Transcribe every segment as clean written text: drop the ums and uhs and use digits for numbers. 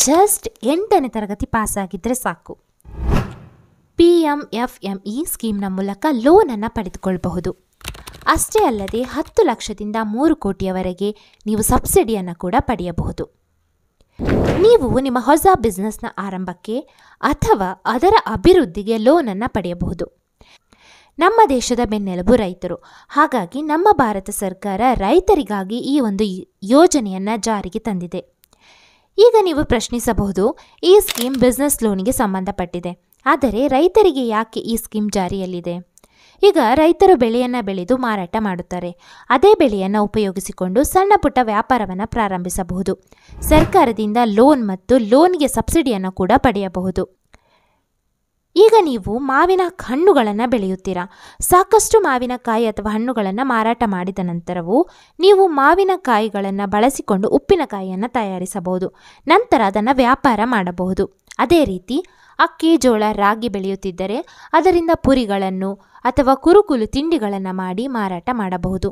Just 8ನೇ ತರಗತಿ ಪಾಸಾಗಿದ್ದರೆ ಸಾಕು. PMFME ಸ್ಕೀಮ್ನ ಮೂಲಕ ಲೋನನ್ನು ಪಡೆದುಕೊಳ್ಳಬಹುದು. ಅಷ್ಟೇ ಅಲ್ಲದೆ 10 ಲಕ್ಷದಿಂದ 3 ಕೋಟಿಯವರೆಗೆ ನೀವು ಸಬ್ಸಿಡಿಯನ್ನು ಕೂಡ ಪಡೆಯಬಹುದು. ನೀವು ನಿಮ್ಮ ಹೊಸ ಬಿಸ್ನೆಸ್ನ ಆರಂಭಕ್ಕೆ ಅಥವಾ ಅದರ ಅಭಿವೃದ್ಧಿಗೆ ಲೋನನ್ನು ಪಡೆಯಬಹುದು. ನಮ್ಮ ದೇಶದ ಬೆನ್ನೆಲುಬು ರೈತರು. ಹಾಗಾಗಿ ನಮ್ಮ ಭಾರತ ಸರ್ಕಾರ ರೈತರಿಗಾಗಿ ಈ ಒಂದು ಯೋಜನೆಯನ್ನು ಜಾರಿಗೆ ತಂದಿದೆ. ಈಗ ನೀವು ಪ್ರಶ್ನಿಸಬಹುದು, ಈ ಸ್ಕೀಮ್ ಬಿಸ್ನೆಸ್ ಲೋನಿಗೆ ಸಂಬಂಧಪಟ್ಟಿದೆ, ಆದರೆ ರೈತರಿಗೆ ಯಾಕೆ ಈ ಸ್ಕೀಮ್ ಜಾರಿಯಲ್ಲಿದೆ? ಈಗ ರೈತರು ಬೆಳೆಯನ್ನು ಬೆಳೆದು ಮಾರಾಟ ಮಾಡುತ್ತಾರೆ. ಅದೇ ಬೆಳೆಯನ್ನು ಉಪಯೋಗಿಸಿಕೊಂಡು ಸಣ್ಣ ಪುಟ್ಟ ವ್ಯಾಪಾರವನ್ನು ಪ್ರಾರಂಭಿಸಬಹುದು. ಸರ್ಕಾರದಿಂದ ಲೋನ್ ಮತ್ತು ಲೋನ್ಗೆ ಸಬ್ಸಿಡಿಯನ್ನು ಕೂಡ ಪಡೆಯಬಹುದು. ಈಗ ನೀವು ಮಾವಿನ ಹಣ್ಣುಗಳನ್ನು ಬೆಳೆಯುತ್ತೀರಾ. ಸಾಕಷ್ಟು ಮಾವಿನಕಾಯಿ ಅಥವಾ ಹಣ್ಣುಗಳನ್ನು ಮಾರಾಟ ಮಾಡಿದ ನಂತರವೂ ನೀವು ಮಾವಿನಕಾಯಿಗಳನ್ನು ಬಳಸಿಕೊಂಡು ಉಪ್ಪಿನಕಾಯಿಯನ್ನು ತಯಾರಿಸಬಹುದು. ನಂತರ ಅದನ್ನು ವ್ಯಾಪಾರ ಮಾಡಬಹುದು. ಅದೇ ರೀತಿ ಅಕ್ಕಿ, ಜೋಳ, ರಾಗಿ ಬೆಳೆಯುತ್ತಿದ್ದರೆ ಅದರಿಂದ ಪುರಿಗಳನ್ನು ಅಥವಾ ಕುರುಕುಲು ತಿಂಡಿಗಳನ್ನು ಮಾಡಿ ಮಾರಾಟ ಮಾಡಬಹುದು.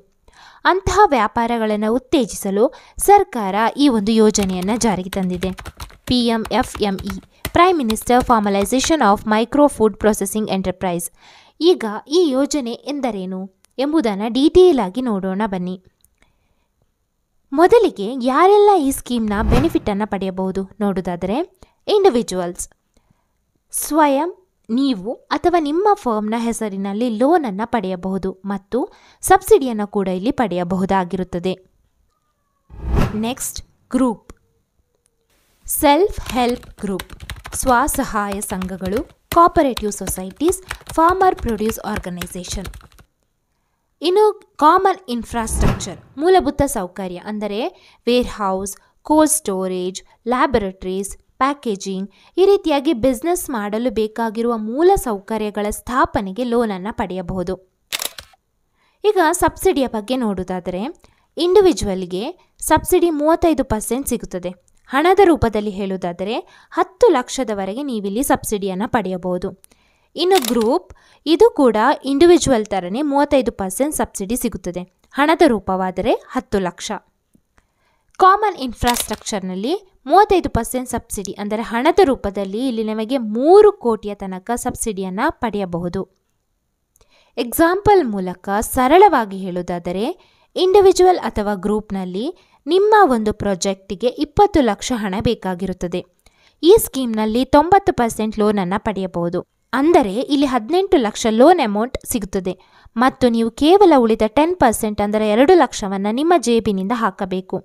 ಅಂತಹ ವ್ಯಾಪಾರಗಳನ್ನು ಉತ್ತೇಜಿಸಲು ಸರ್ಕಾರ ಈ ಒಂದು ಯೋಜನೆಯನ್ನು ಜಾರಿಗೆ ತಂದಿದೆ. PMFME, prime minister formalisation of micro food processing enterprise. ಈಗ ಈ ಯೋಜನೆ ಎಂದರೇನು ಎಂಬುದನ್ನು ಡೀಟೇಲ್ ಆಗಿ ನೋಡೋಣ ಬನ್ನಿ. ಮೊದಲಿಗೆ ಯಾರೆಲ್ಲ ಈ ಸ್ಕೀಮ್ನ ಬೆನಿಫಿಟನ್ನು ಪಡೆಯಬಹುದು ನೋಡುವುದಾದರೆ, ಇಂಡಿವಿಜುವಲ್ಸ್, ಸ್ವಯಂ ನೀವು ಅಥವಾ ನಿಮ್ಮ ಫರ್ಮ್ನ ಹೆಸರಿನಲ್ಲಿ ಲೋನನ್ನು ಪಡೆಯಬಹುದು ಮತ್ತು ಸಬ್ಸಿಡಿಯನ್ನು ಕೂಡ ಇಲ್ಲಿ ಪಡೆಯಬಹುದಾಗಿರುತ್ತದೆ. Next, group, self help group, ಸ್ವಸಹಾಯ ಸಂಘಗಳು, cooperative societies, farmer produce organisation. ಇನ್ನು ಕಾಮನ್ ಇನ್ಫ್ರಾಸ್ಟ್ರಕ್ಚರ್, ಮೂಲಭೂತ ಸೌಕರ್ಯ ಅಂದರೆ warehouse, cold storage, laboratories, packaging, ಈ ರೀತಿಯಾಗಿ ಬಿಸ್ನೆಸ್ ಮಾಡಲು ಬೇಕಾಗಿರುವ ಮೂಲ ಸೌಕರ್ಯಗಳ ಸ್ಥಾಪನೆಗೆ ಲೋನನ್ನು ಪಡೆಯಬಹುದು. ಈಗ ಸಬ್ಸಿಡಿಯ ಬಗ್ಗೆ ನೋಡುವುದಾದರೆ, ಇಂಡಿವಿಜುವಲ್ಗೆ ಸಬ್ಸಿಡಿ 35% ಸಿಗುತ್ತದೆ. ಹಣದ ರೂಪದಲ್ಲಿ ಹೇಳುವುದಾದರೆ 10 ಲಕ್ಷದವರೆಗೆ ನೀವಿಲ್ಲಿ ಸಬ್ಸಿಡಿಯನ್ನು ಪಡೆಯಬಹುದು. ಇನ್ನು ಗ್ರೂಪ್, ಇದು ಕೂಡ ಇಂಡಿವಿಜುವಲ್ ಥರನೇ 35% ಸಬ್ಸಿಡಿ ಸಿಗುತ್ತದೆ. ಹಣದ ರೂಪವಾದರೆ 10 ಲಕ್ಷ. ಕಾಮನ್ ಇನ್ಫ್ರಾಸ್ಟ್ರಕ್ಚರ್ನಲ್ಲಿ 35% ಸಬ್ಸಿಡಿ ಅಂದರೆ ಹಣದ ರೂಪದಲ್ಲಿ ಇಲ್ಲಿ ನಿಮಗೆ 3 ಕೋಟಿಯ ತನಕ ಸಬ್ಸಿಡಿಯನ್ನು ಪಡೆಯಬಹುದು. ಎಕ್ಸಾಂಪಲ್ ಮೂಲಕ ಸರಳವಾಗಿ ಹೇಳುವುದಾದರೆ, ಇಂಡಿವಿಜುವಲ್ ಅಥವಾ ಗ್ರೂಪ್ನಲ್ಲಿ ನಿಮ್ಮ ಒಂದು ಪ್ರಾಜೆಕ್ಟಿಗೆ 20 ಲಕ್ಷ ಹಣ ಬೇಕಾಗಿರುತ್ತದೆ. ಈ ಸ್ಕೀಮ್ನಲ್ಲಿ 90% ಲೋನನ್ನು ಪಡೆಯಬಹುದು. ಅಂದರೆ ಇಲ್ಲಿ 18 ಲಕ್ಷ ಲೋನ್ ಅಮೌಂಟ್ ಸಿಗುತ್ತದೆ ಮತ್ತು ನೀವು ಕೇವಲ ಉಳಿದ 10% ಅಂದರೆ 2 ಲಕ್ಷವನ್ನು ನಿಮ್ಮ ಜೇಬಿನಿಂದ ಹಾಕಬೇಕು.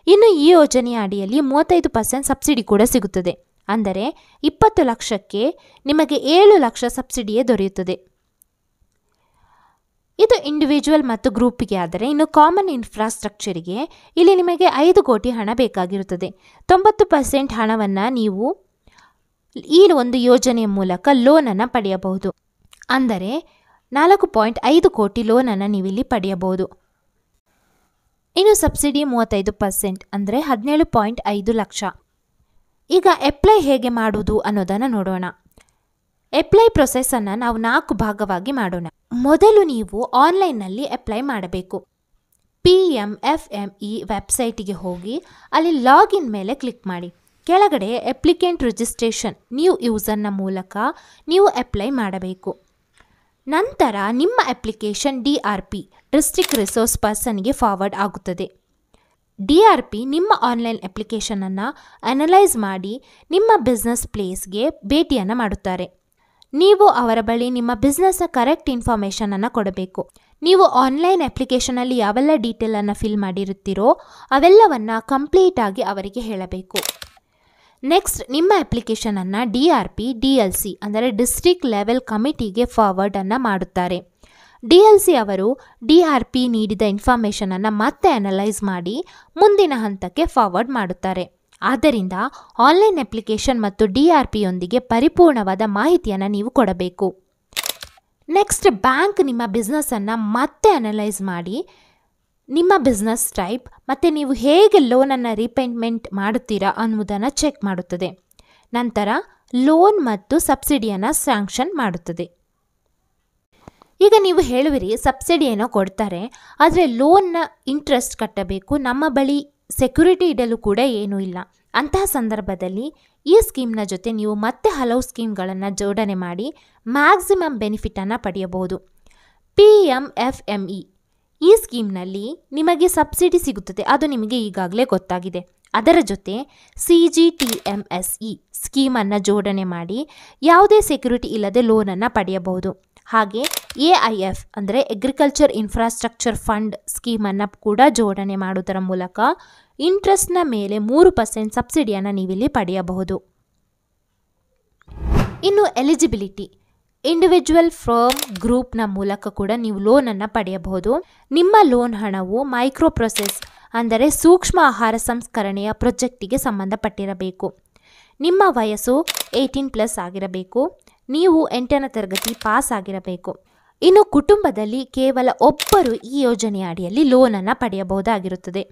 ಇನ್ನು ಈ ಯೋಜನೆಯ ಅಡಿಯಲ್ಲಿ 35% ಸಬ್ಸಿಡಿ ಕೂಡ ಸಿಗುತ್ತದೆ. ಅಂದರೆ 20 ಲಕ್ಷಕ್ಕೆ ನಿಮಗೆ 7 ಲಕ್ಷ ಸಬ್ಸಿಡಿಯೇ ದೊರೆಯುತ್ತದೆ. ಇದು ಇಂಡಿವಿಜುವಲ್ ಮತ್ತು ಗ್ರೂಪಿಗೆ ಆದರೆ, ಇನ್ನು ಕಾಮನ್ ಇನ್ಫ್ರಾಸ್ಟ್ರಕ್ಚರಿಗೆ ಇಲ್ಲಿ ನಿಮಗೆ 5 ಕೋಟಿ ಹಣ ಬೇಕಾಗಿರುತ್ತದೆ. 90% ಹಣವನ್ನು ನೀವು ಈ ಒಂದು ಯೋಜನೆಯ ಮೂಲಕ ಲೋನನ್ನು ಪಡೆಯಬಹುದು. ಅಂದರೆ 4.5 ಕೋಟಿ ಲೋನನ್ನು ನೀವಿಲ್ಲಿ ಪಡೆಯಬಹುದು. ಇನ್ನು ಸಬ್ಸಿಡಿ 35% ಅಂದರೆ 17.5 ಲಕ್ಷ. ಈಗ ಅಪ್ಲೈ ಹೇಗೆ ಮಾಡುವುದು ಅನ್ನೋದನ್ನು ನೋಡೋಣ. ಅಪ್ಲೈ ಪ್ರೊಸೆಸನ್ನು ನಾವು 4 ಭಾಗವಾಗಿ ಮಾಡೋಣ. ಮೊದಲು ನೀವು ಆನ್ಲೈನ್ನಲ್ಲಿ ಅಪ್ಲೈ ಮಾಡಬೇಕು. PMFME ವೆಬ್ಸೈಟಿಗೆ ಹೋಗಿ ಅಲ್ಲಿ ಲಾಗಿನ್ ಮೇಲೆ ಕ್ಲಿಕ್ ಮಾಡಿ. ಕೆಳಗಡೆ ಅಪ್ಲಿಕೆಂಟ್ ರಿಜಿಸ್ಟ್ರೇಷನ್ ನ್ಯೂ ಯೂಸರ್ನ ಮೂಲಕ ನೀವು ಅಪ್ಲೈ ಮಾಡಬೇಕು. ನಂತರ ನಿಮ್ಮ ಅಪ್ಲಿಕೇಶನ್ DRP ಡಿಸ್ಟ್ರಿಕ್ಟ್ ರಿಸೋರ್ಸ್ ಪರ್ಸನ್ಗೆ ಫಾರ್ವರ್ಡ್ ಆಗುತ್ತದೆ. DRP ನಿಮ್ಮ ಆನ್ಲೈನ್ ಅಪ್ಲಿಕೇಶನನ್ನು ಅನಲೈಸ್ ಮಾಡಿ ನಿಮ್ಮ ಬಿಸ್ನೆಸ್ ಪ್ಲೇಸ್ಗೆ ಭೇಟಿಯನ್ನು ಮಾಡುತ್ತಾರೆ. ನೀವು ಅವರ ಬಳಿ ನಿಮ್ಮ ಬಿಸ್ನೆಸ್ನ ಕರೆಕ್ಟ್ ಇನ್ಫಾರ್ಮೇಷನನ್ನು ಕೊಡಬೇಕು. ನೀವು ಆನ್ಲೈನ್ ಅಪ್ಲಿಕೇಶನಲ್ಲಿ ಯಾವೆಲ್ಲ ಡೀಟೇಲನ್ನು ಫಿಲ್ ಮಾಡಿರುತ್ತೀರೋ ಅವೆಲ್ಲವನ್ನು ಕಂಪ್ಲೀಟಾಗಿ ಅವರಿಗೆ ಹೇಳಬೇಕು. ನೆಕ್ಸ್ಟ್, ನಿಮ್ಮ ಅಪ್ಲಿಕೇಶನನ್ನು DRP DLC ಅಂದರೆ ಡಿಸ್ಟ್ರಿಕ್ಟ್ ಲೆವೆಲ್ ಕಮಿಟಿಗೆ ಫಾರ್ವರ್ಡನ್ನು ಮಾಡುತ್ತಾರೆ. DLC ಅವರು DRP ನೀಡಿದ ಇನ್ಫಾರ್ಮೇಷನನ್ನು ಮತ್ತೆ ಅನಲೈಸ್ ಮಾಡಿ ಮುಂದಿನ ಹಂತಕ್ಕೆ ಫಾರ್ವರ್ಡ್ ಮಾಡುತ್ತಾರೆ. ಆದ್ದರಿಂದ ಆನ್ಲೈನ್ ಅಪ್ಲಿಕೇಶನ್ ಮತ್ತು DRPಯೊಂದಿಗೆ ಪರಿಪೂರ್ಣವಾದ ಮಾಹಿತಿಯನ್ನು ನೀವು ಕೊಡಬೇಕು. ನೆಕ್ಸ್ಟ್, ಬ್ಯಾಂಕ್ ನಿಮ್ಮ ಬಿಸ್ನೆಸ್ಸನ್ನು ಮತ್ತೆ ಅನಲೈಸ್ ಮಾಡಿ ನಿಮ್ಮ ಬಿಸ್ನೆಸ್ ಟೈಪ್ ಮತ್ತು ನೀವು ಹೇಗೆ ಲೋನನ್ನು ರೀಪೇಮೆಂಟ್ ಮಾಡುತ್ತೀರಾ ಅನ್ನುವುದನ್ನು ಚೆಕ್ ಮಾಡುತ್ತದೆ. ನಂತರ ಲೋನ್ ಮತ್ತು ಸಬ್ಸಿಡಿಯನ್ನು ಸ್ಯಾಂಕ್ಷನ್ ಮಾಡುತ್ತದೆ. ಈಗ ನೀವು ಹೇಳುವಿರಿ, ಸಬ್ಸಿಡಿ ಏನೋ ಕೊಡ್ತಾರೆ, ಆದರೆ ಲೋನ್ನ ಇಂಟ್ರೆಸ್ಟ್ ಕಟ್ಟಬೇಕು, ನಮ್ಮ ಬಳಿ ಸೆಕ್ಯೂರಿಟಿ ಇಡಲು ಕೂಡ ಏನೂ ಇಲ್ಲ, ಅಂತಹ ಸಂದರ್ಭದಲ್ಲಿ ಈ ಸ್ಕೀಮ್ನ ಜೊತೆ ನೀವು ಮತ್ತೆ ಹಲವು ಸ್ಕೀಮ್ಗಳನ್ನು ಜೋಡಣೆ ಮಾಡಿ ಮ್ಯಾಕ್ಸಿಮಮ್ ಬೆನಿಫಿಟನ್ನು ಪಡೆಯಬಹುದು. PMFME ಈ ಸ್ಕೀಮ್ನಲ್ಲಿ ನಿಮಗೆ ಸಬ್ಸಿಡಿ ಸಿಗುತ್ತದೆ, ಅದು ನಿಮಗೆ ಈಗಾಗಲೇ ಗೊತ್ತಾಗಿದೆ. ಅದರ ಜೊತೆ CGTMSE ಸ್ಕೀಮನ್ನು ಜೋಡಣೆ ಮಾಡಿ ಯಾವುದೇ ಸೆಕ್ಯೂರಿಟಿ ಇಲ್ಲದೆ ಲೋನನ್ನು ಪಡೆಯಬಹುದು. ಹಾಗೆ AIF ಅಂದರೆ ಅಗ್ರಿಕಲ್ಚರ್ ಇನ್ಫ್ರಾಸ್ಟ್ರಕ್ಚರ್ ಫಂಡ್ ಸ್ಕೀಮನ್ನು ಕೂಡ ಜೋಡಣೆ ಮಾಡುವುದರ ಮೂಲಕ ಇಂಟ್ರೆಸ್ಟ್ನ ಮೇಲೆ 3% ಸಬ್ಸಿಡಿಯನ್ನು ನೀವಿಲ್ಲಿ ಪಡೆಯಬಹುದು. ಇನ್ನು ಎಲಿಜಿಬಿಲಿಟಿ, ಇಂಡಿವಿಜುವಲ್ ಫರ್ಮ್ ಗ್ರೂಪ್ನ ಮೂಲಕ ಕೂಡ ನೀವು ಲೋನನ್ನು ಪಡೆಯಬಹುದು. ನಿಮ್ಮ ಲೋನ್ ಹಣವು ಮೈಕ್ರೋ ಪ್ರೊಸೆಸ್ ಅಂದರೆ ಸೂಕ್ಷ್ಮ ಆಹಾರ ಸಂಸ್ಕರಣೆಯ ಪ್ರಾಜೆಕ್ಟಿಗೆ ಸಂಬಂಧಪಟ್ಟಿರಬೇಕು. ನಿಮ್ಮ ವಯಸ್ಸು 18+ ಆಗಿರಬೇಕು. ನೀವು 8ನೇ ತರಗತಿ ಪಾಸ್ ಆಗಿರಬೇಕು. ಇನ್ನು ಕುಟುಂಬದಲ್ಲಿ ಕೇವಲ ಒಬ್ಬರು ಈ ಯೋಜನೆಯ ಅಡಿಯಲ್ಲಿ ಲೋನನ್ನು ಪಡೆಯಬಹುದಾಗಿರುತ್ತದೆ.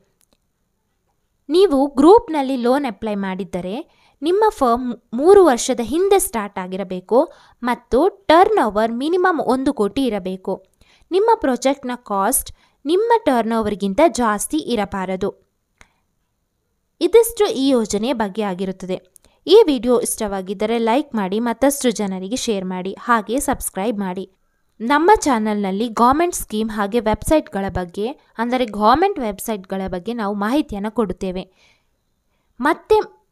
ನೀವು ಗ್ರೂಪ್ನಲ್ಲಿ ಲೋನ್ ಅಪ್ಲೈ ಮಾಡಿದ್ದರೆ ನಿಮ್ಮ ಫರ್ಮ್ 3 ವರ್ಷದ ಹಿಂದೆ ಸ್ಟಾರ್ಟ್ ಆಗಿರಬೇಕು ಮತ್ತು ಟರ್ನ್ ಓವರ್ ಮಿನಿಮಮ್ 1 ಕೋಟಿ ಇರಬೇಕು. ನಿಮ್ಮ ಪ್ರಾಜೆಕ್ಟ್ನ ಕಾಸ್ಟ್ ನಿಮ್ಮ ಟರ್ನ್ ಓವರ್ಗಿಂತ ಜಾಸ್ತಿ ಇರಬಾರದು. ಇದಿಷ್ಟು ಈ ಯೋಜನೆಯ ಬಗ್ಗೆ ಆಗಿರುತ್ತದೆ. ಈ ವಿಡಿಯೋ ಇಷ್ಟವಾಗಿದ್ದರೆ ಲೈಕ್ ಮಾಡಿ, ಮತ್ತಷ್ಟು ಜನರಿಗೆ ಶೇರ್ ಮಾಡಿ, ಹಾಗೆ ಸಬ್ಸ್ಕ್ರೈಬ್ ಮಾಡಿ. ನಮ್ಮ ಚಾನಲ್ನಲ್ಲಿ ಗೌರ್ಮೆಂಟ್ ಸ್ಕೀಮ್ ಹಾಗೆ ವೆಬ್ಸೈಟ್ಗಳ ಬಗ್ಗೆ ಅಂದರೆ ಗೌರ್ಮೆಂಟ್ ವೆಬ್ಸೈಟ್ಗಳ ಬಗ್ಗೆ ನಾವು ಮಾಹಿತಿಯನ್ನು ಕೊಡುತ್ತೇವೆ.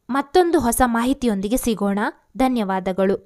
ಮತ್ತೊಂದು ಹೊಸ ಮಾಹಿತಿಯೊಂದಿಗೆ ಸಿಗೋಣ. ಧನ್ಯವಾದಗಳು.